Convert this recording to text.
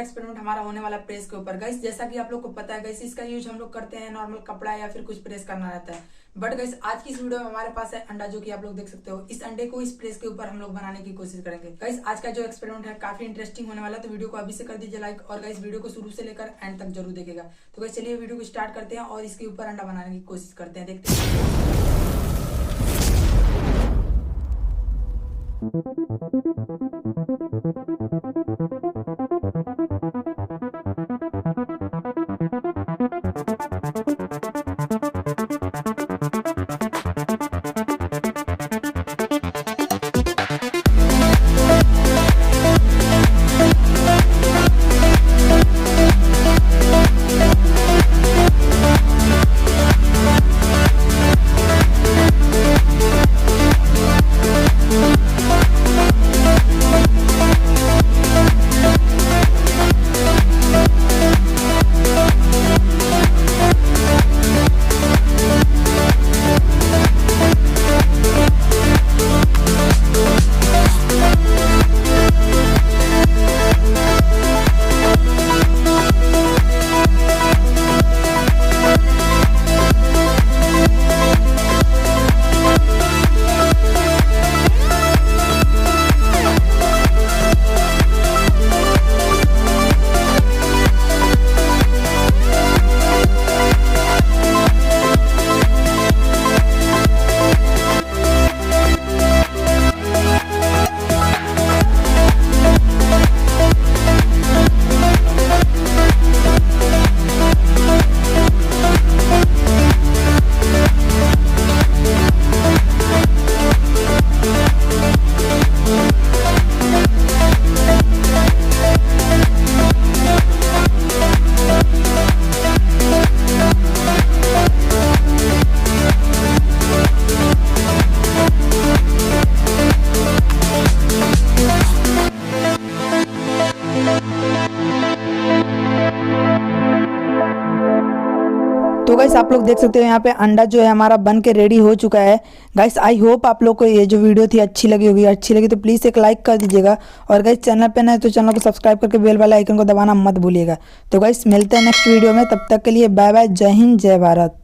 का एक्सपेरिमेंट हमारा होने वाला प्रेस के ऊपर। गाइस जैसा कि आप लोग को पता है गाइस, इसका यूज हम लोग करते हैं नॉर्मल कपड़ा या फिर कुछ प्रेस करना रहता है। बट गाइस आज की इस वीडियो में हमारे पास है अंडा, जो कि आप लोग देख सकते हो। इस अंडे को इस प्रेस के ऊपर हम लोग बनाने की कोशिश करेंगे। गाइस आज का जो एक्सपेरिमेंट है काफी इंटरेस्टिंग होने वाला है, तो वीडियो को अभी से कर दीजिए लाइक, और गाइस वीडियो को शुरू से लेकर एंड तक जरूर देखेगा। तो गाइस चलिए वीडियो को स्टार्ट करते हैं और इसके ऊपर अंडा बनाने की कोशिश करते हैं, देखते हैं। तो गाइस आप लोग देख सकते हो यहाँ पे अंडा जो है हमारा बन के रेडी हो चुका है। गाइस आई होप आप लोग को ये जो वीडियो थी अच्छी लगी होगी। अच्छी लगी तो प्लीज़ एक लाइक कर दीजिएगा, और गाइस चैनल पे नए तो चैनल को सब्सक्राइब करके बेल वाला आइकन को दबाना मत भूलिएगा। तो गाइस मिलते हैं नेक्स्ट वीडियो में, तब तक के लिए बाय बाय, जय हिंद जय भारत।